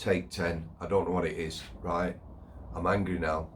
take 10. I don't know what it is, right? I'm angry now.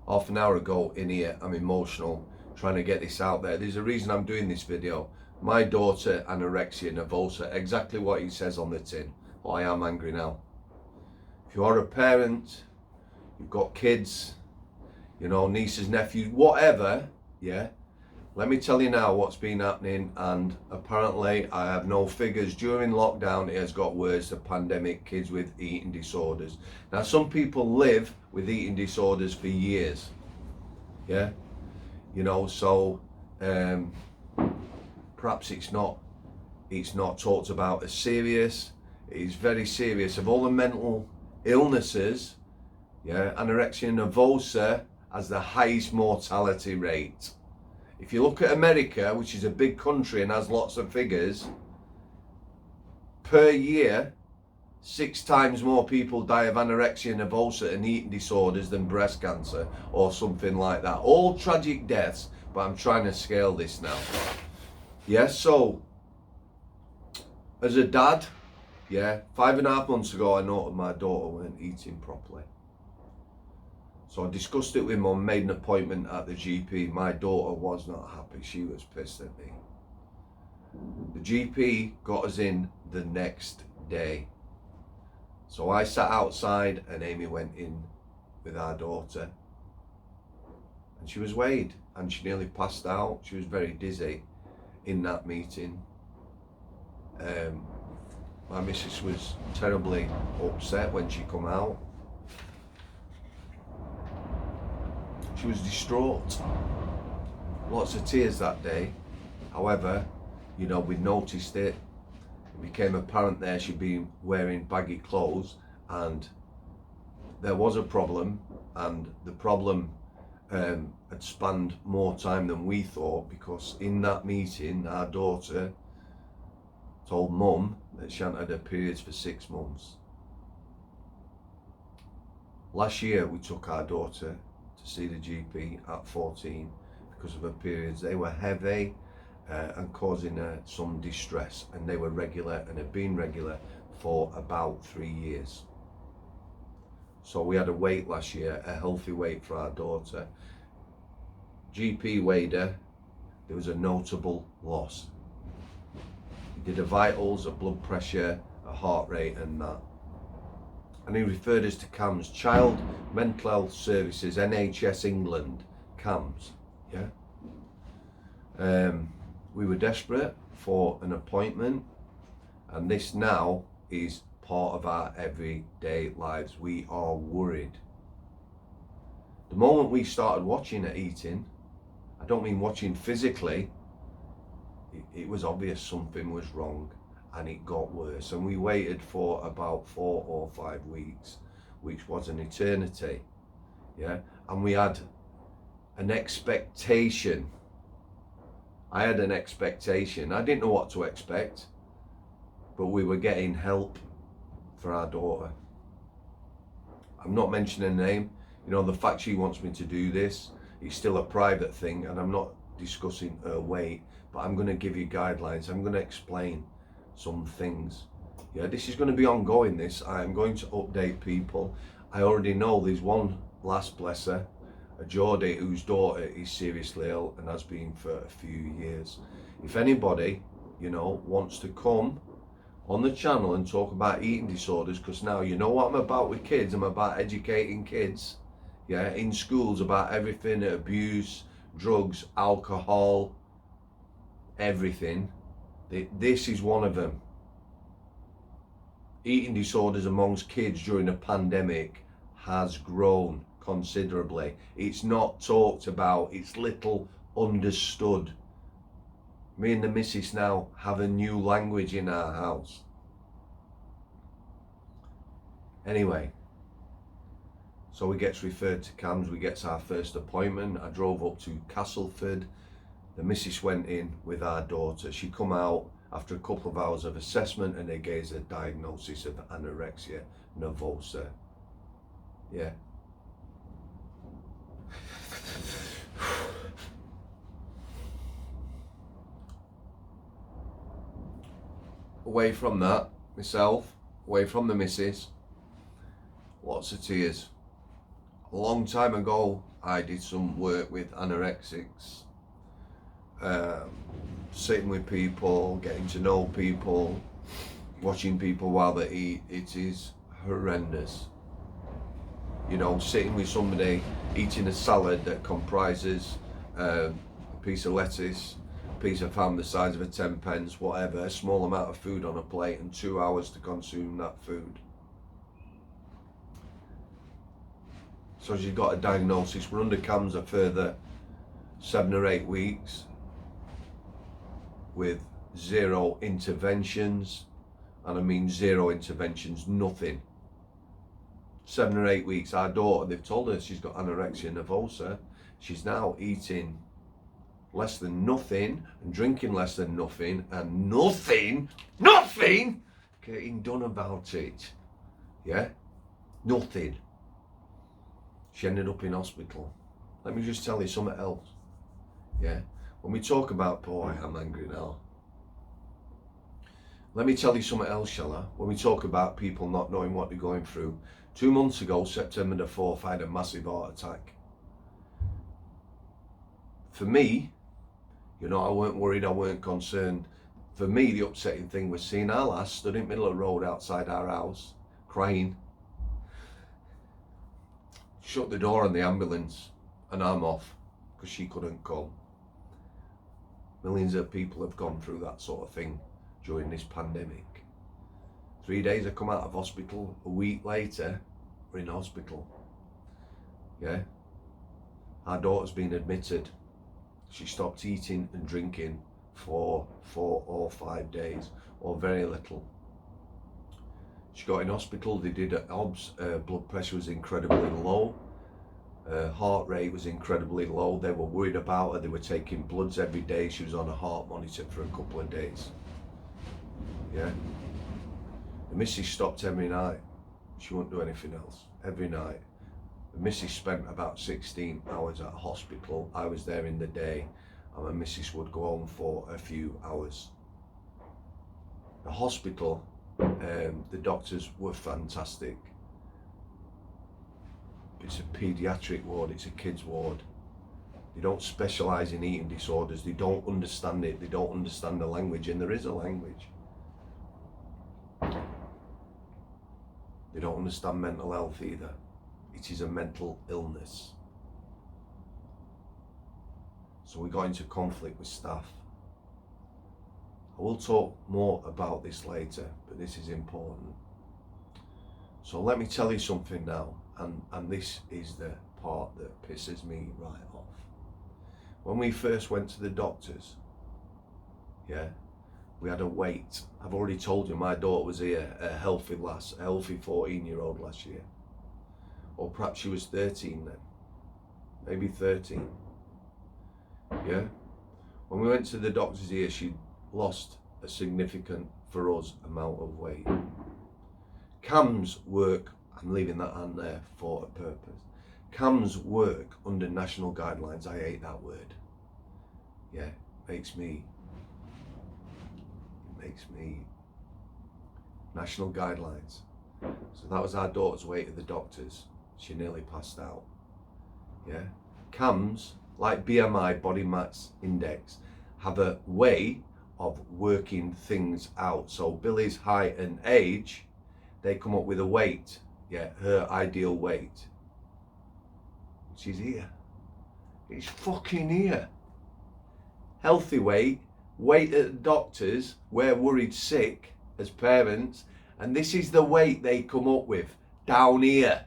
Half an hour ago in here, I'm emotional, trying to get this out there. There's a reason I'm doing this video. My daughter, Anorexia, Nervosa, exactly what it says on the tin. But I am angry now. If you are a parent, you've got kids, you know, nieces, nephews, whatever, yeah, let me tell you now what's been happening, and apparently I have no figures. During lockdown, it has got worse, the pandemic, kids with eating disorders. Now, some people live with eating disorders for years, yeah, you know, so perhaps it's not talked about as serious. It is very serious. Of all the mental illnesses, yeah, anorexia nervosa has the highest mortality rate. If you look at America, which is a big country and has lots of figures, per year, 6 times more people die of anorexia nervosa and eating disorders than breast cancer or something like that. All tragic deaths, but I'm trying to scale this now. Yeah, so as a dad, yeah, 5.5 months ago, I noticed my daughter weren't eating properly. So I discussed it with mum, made an appointment at the GP. My daughter was not happy. She was pissed at me. The GP got us in the next day. So I sat outside and Amy went in with our daughter. And she was weighed and she nearly passed out. She was very dizzy in that meeting. My missus was terribly upset when she come out. She was distraught. Lots of tears that day. However, you know, we noticed it. It became apparent there she'd been wearing baggy clothes and there was a problem, and the problem had spanned more time than we thought, because in that meeting our daughter told mum that she hadn't had her periods for 6 months. Last year we took our daughter to see the GP at 14 because of her periods. They were heavy and causing her some distress, and they were regular and had been regular for about 3 years. So we had a weight last year, a healthy weight for our daughter. GP weighed her, there was a notable loss. He did a vitals, a blood pressure, a heart rate and that. And he referred us to CAMS, Child Mental Health Services, NHS England, CAMS, yeah. We were desperate for an appointment, and this now is part of our everyday lives. We are worried. The moment we started watching her eating, I don't mean watching physically, it was obvious something was wrong. And it got worse, and we waited for about 4 or 5 weeks, which was an eternity, yeah. And we had an expectation. I had an expectation. I didn't know what to expect, but we were getting help for our daughter. I'm not mentioning her name. You know, the fact she wants me to do this is still a private thing, and I'm not discussing her weight, but I'm going to give you guidelines. I'm going to explain some things. Yeah, this is going to be ongoing. This, I am going to update people. I already know there's one last blesser, a Geordie, whose daughter is seriously ill and has been for a few years. If anybody, you know, wants to come on the channel and talk about eating disorders, because now you know what I'm about with kids. I'm about educating kids, yeah, in schools about everything, abuse, drugs, alcohol, everything. This is one of them. Eating disorders amongst kids during a pandemic has grown considerably. It's not talked about, it's little understood. Me and the missus now have a new language in our house. Anyway, so he gets referred to CAMS, we get our first appointment. I drove up to Castleford. The missus went in with our daughter. She come out after a couple of hours of assessment, and they gave her a diagnosis of anorexia nervosa. Yeah. Away from that, myself, away from the missus, lots of tears. A long time ago, I did some work with anorexics, sitting with people, getting to know people, watching people while they eat. It is horrendous. You know, sitting with somebody eating a salad that comprises a piece of lettuce, a piece of ham the size of a 10 pence, whatever, a small amount of food on a plate, and 2 hours to consume that food. So she's got a diagnosis. We're under CAMS a further 7 or 8 weeks with 0 interventions, and I mean 0 interventions, nothing. 7 or 8 weeks. Our daughter, they've told her she's got anorexia nervosa. She's now eating less than nothing and drinking less than nothing, and nothing getting done about it. Yeah, nothing. She ended up in hospital. Let me just tell you something else. Yeah, when we talk about, boy, I'm angry now. Let me tell you something else, shall I? When we talk about people not knowing what they're going through. 2 months ago, September the 4th, I had a massive heart attack. For me, you know, I weren't worried, I weren't concerned. For me, the upsetting thing was seeing our lass stood in the middle of the road outside our house, crying. Shut the door on the ambulance, and I'm off, because she couldn't come. Millions of people have gone through that sort of thing during this pandemic. 3 days I come out of hospital, a week later, we're in hospital. Yeah. Our daughter's been admitted. She stopped eating and drinking for 4 or 5 days, or very little. She got in hospital, they did OBS, blood pressure was incredibly low, heart rate was incredibly low. They were worried about her, they were taking bloods every day. She was on a heart monitor for a couple of days. Yeah. The missus stopped every night. She wouldn't do anything else. Every night. The missus spent about 16 hours at hospital. I was there in the day, and my missus would go home for a few hours. The hospital, the doctors were fantastic. It's a paediatric ward, it's a kids ward. They don't specialise in eating disorders, they don't understand it, they don't understand the language, and there is a language. They don't understand mental health either. It is a mental illness. So we got into conflict with staff. I will talk more about this later, but this is important. So let me tell you something now, and this is the part that pisses me right off. When we first went to the doctors, yeah, we had a wait. I've already told you my daughter was here, a healthy lass, a healthy 14-year-old last year. Or perhaps she was 13 then, maybe 13. Yeah, when we went to the doctors here, she lost a significant, for us, amount of weight. CAMS work, I'm leaving that on there for a purpose. CAMS work under national guidelines. I hate that word. Yeah, makes me national guidelines. So that was our daughter's weight at the doctors. She nearly passed out. Yeah, CAMS, like BMI, body mass index, have a way of working things out. So Billy's height and age, they come up with a weight, yeah, her ideal weight. She's here. It's fucking here. Healthy weight, weight at the doctors, we're worried sick as parents, and this is the weight they come up with, down here.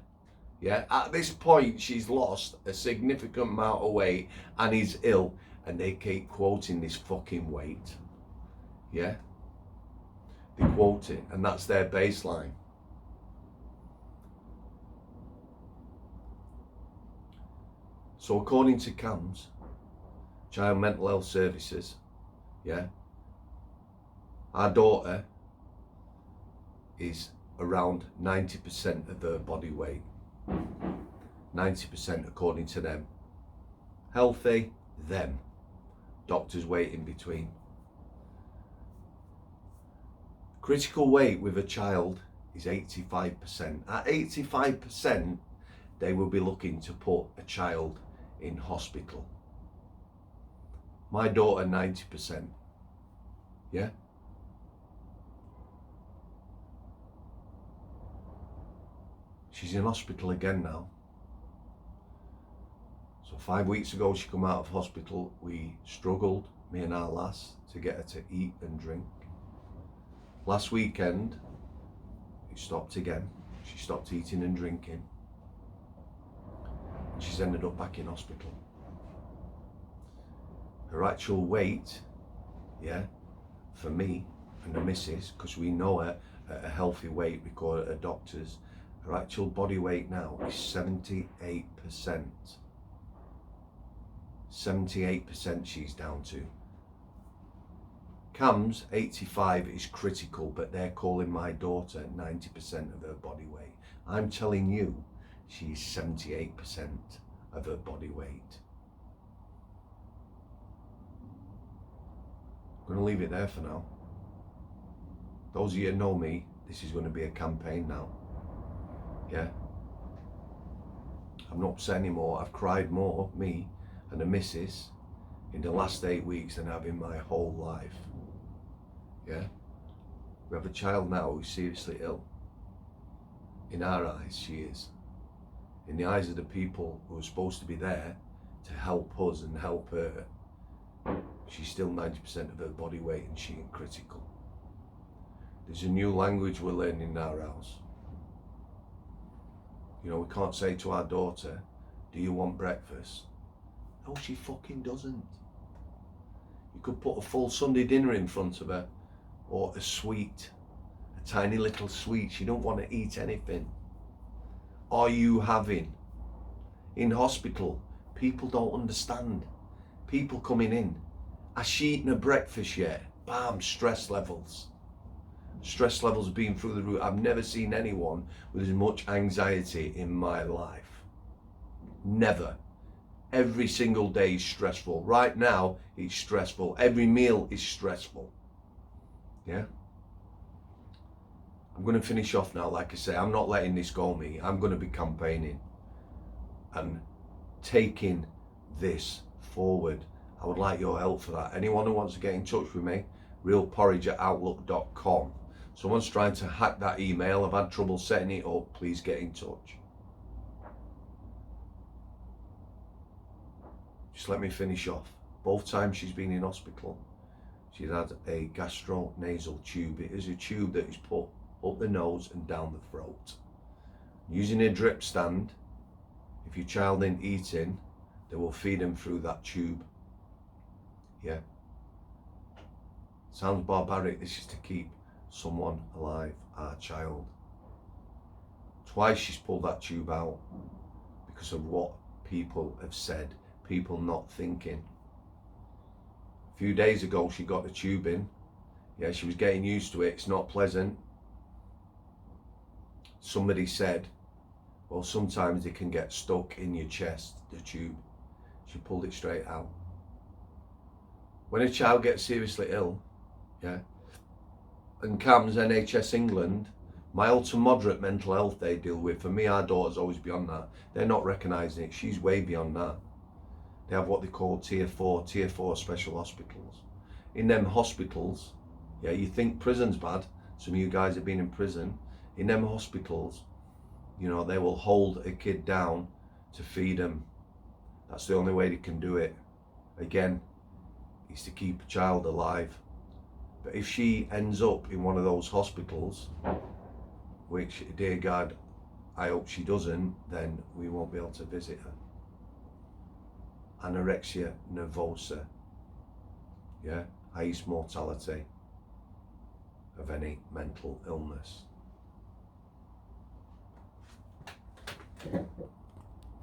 Yeah, at this point she's lost a significant amount of weight and is ill, and they keep quoting this fucking weight. Yeah, they quote it, and that's their baseline. So according to CAMS, Child Mental Health Services, yeah, our daughter is around 90% of her body weight. 90% according to them. Healthy, them. Doctors weight in between. Critical weight with a child is 85%. At 85%, they will be looking to put a child in hospital. My daughter, 90%. Yeah? She's in hospital again now. So 5 weeks ago she come out of hospital. We struggled, me and our lass, to get her to eat and drink. Last weekend, it stopped again. She stopped eating and drinking. And she's ended up back in hospital. Her actual weight, yeah, for me and the missus, because we know her at a healthy weight recorded at doctors, her actual body weight now is 78%. 78% she's down to. Cam's 85 is critical, but they're calling my daughter 90% of her body weight. I'm telling you, she's 78% of her body weight. I'm going to leave it there for now. Those of you who know me, this is going to be a campaign now. Yeah? I'm not upset anymore. I've cried more, me and the missus, in the last 8 weeks than I've in my whole life. Yeah? We have a child now who's seriously ill. In our eyes, she is. In the eyes of the people who are supposed to be there to help us and help her, she's still 90% of her body weight and she's critical. There's a new language we're learning in our house. You know, we can't say to our daughter, do you want breakfast? No, she fucking doesn't. You could put a full Sunday dinner in front of her, or a sweet, a tiny little sweet. She don't want to eat anything. Are you having? In hospital, people don't understand. People coming in, has she eaten her breakfast yet? Bam, stress levels. Stress levels have been through the roof. I've never seen anyone with as much anxiety in my life. Never. Every single day is stressful. Right now, it's stressful. Every meal is stressful. Yeah? I'm going to finish off now. Like I say, I'm not letting this go me. I'm going to be campaigning and taking this forward. I would like your help for that. Anyone who wants to get in touch with me, realporridge@outlook.com. Someone's trying to hack that email. I've had trouble setting it up. Please get in touch. Just let me finish off. Both times she's been in hospital, she's had a gastronasal tube. It is a tube that is put up the nose and down the throat. Using a drip stand, if your child ain't eating, they will feed them through that tube. Yeah. Sounds barbaric. This is to keep someone alive, our child. Twice she's pulled that tube out because of what people have said, people not thinking. A few days ago she got the tube in. Yeah, she was getting used to it. It's not pleasant. Somebody said, well, sometimes it can get stuck in your chest, the tube. She pulled it straight out. When a child gets seriously ill, yeah, and Cam's NHS England, mild to moderate mental health they deal with. For me, our daughter's always beyond that. They're not recognising it. She's way beyond that. They have what they call tier 4 special hospitals. In them hospitals, yeah, you think prison's bad. Some of you guys have been in prison. In them hospitals, you know, they will hold a kid down to feed them. That's the only way they can do it. Again, is to keep a child alive. But if she ends up in one of those hospitals, which, dear God, I hope she doesn't, then we won't be able to visit her. Anorexia nervosa, yeah, highest mortality of any mental illness.